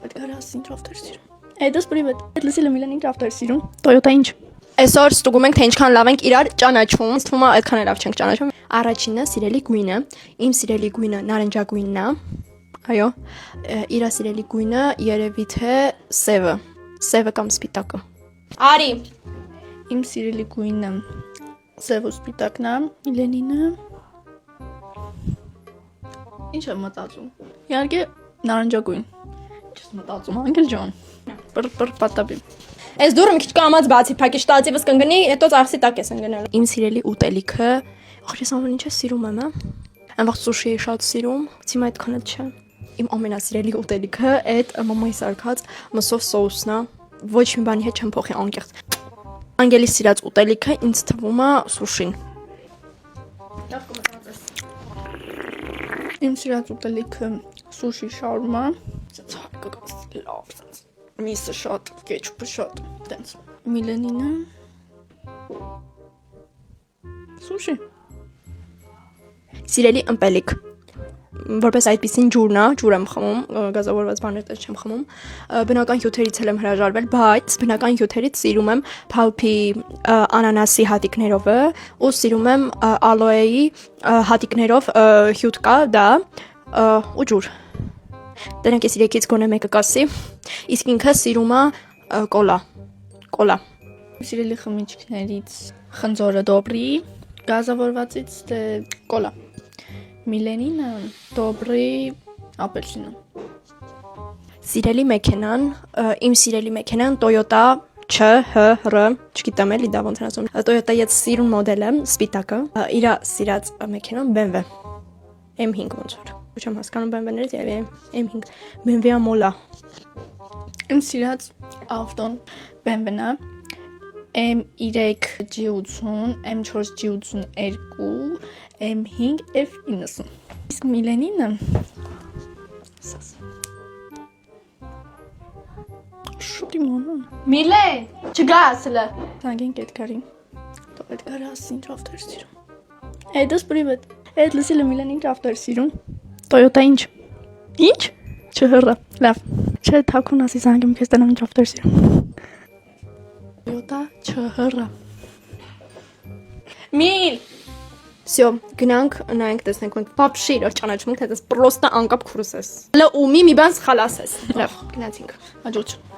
Այդ կարասին դրաֆտեր սիրում։ Այդս պրիվետ։ Այդ լսելը Միլանի դրաֆտեր սիրում։ Toyota ինչ։ Այսօր ստուգում ենք թե ինչքան լավ ենք իրար ճանաչում։ Թվում է այդքան լավ չենք ճանաչում։ Առաջինը սիրելի գույնը։ Իմ սիրելի գույնը նարնջագույնն է։ Այո։ Իրա սիրելի գույնը երևի թե սևը։ Սևը կամ սպիտակը։ Արի։ Իմ սիրելի գույնը սև ու սպիտակն է։ Միլենինը։ Ինչ եմ մտածում։ Իհարկե նարնջագույն։ Չես մտածում, անգել ջան։ Բր պատաբի։ Այս դուրը մի քիչ կամած բացի, փակի շտացիվս կընկնի, հետո ծախսի տակ ես ընկնել։ Իմ սիրելի ուտելիքը, ախր ես ամեն ինչ սիրում եմ, հա։ Այնվաղ սուշի է շատ սիրում, ցիմա այդքանը չէ։ Իմ ամենասիրելի ուտելիքը այդ մամայի սարքած մսով սոուսն է, ոչ մի բանի հետ չեմ փոխի անկեղծ։ Անգելի սիրած ուտելիքը ինձ թվում է սուշին։ Լավ կմտածես։ Իմ սիրած ուտելիքը սուշի շաուրմա, ցած հարկած լավ, ցած միսը շատ, կեչուպը շատ, տենց։ Միլենինը սուշի։ Սիրելի ըմպելիք։ Որպես այդպեսին ջուրն է, ջուր եմ խմում, գազավորված բաներ դեռ չեմ խմում։ Բնական հյութերից էլ եմ հրաժարվել, բայց բնական հյութերից սիրում եմ փալփի անանասի հատիկներովը ու սիրում եմ ալոեի հատիկներով հյութ կա, դա ու ջուր։ Դրանք ես իրեքից գոնե մեկը կասի, իսկ ինքը սիրում է կոլա։ Սիրելի խմիչքներից խնձորը դոբրի, գազավորվածից դե կոլա։ Միլենինը դոբրի ապելսինը։ Սիրելի մեքենան, իմ սիրելի մեքենան Toyota ՉՀՌ, չգիտեմ էլի դա ոնց ասում։ Toyota ես սիրուն մոդելը, սպիտակը, իր սիրած մեքենան BMW M5 ոնց որ։ Ոչ եմ հասկանում BMW-ներից եւ M5 BMW մոլա։ Իմ սիրած ավտոն BMW-ն է, M3 G80, M4 G82, M5 F90։ Իսկ Միլենինը շուտի մոնը։ Միլե, չգաս հլը։ Զանգենք այդ կարին։ Թող այդ կարը ասին դրաֆտեր սիրում։ Այդս պրիվետ։ Այդ լսելը Միլանի դրաֆտեր սիրում։ Toyota ինչ։ Ինչ։ ՉՀՌ։ Լավ։ Չէ, թաքուն ասի զանգեմ քեզ տնամ դրաֆտեր սիրում։ Toyota ЧՀՌ։ Միլ։ Всё, գնանք նայենք տեսնենք մենք вообще իրար ճանաչում ենք, թե դες պրոստը անկապ քուրս ես։ Հլը ումի մի բան սխալ ասես։ Լավ, գնացինք։ Հաջողություն։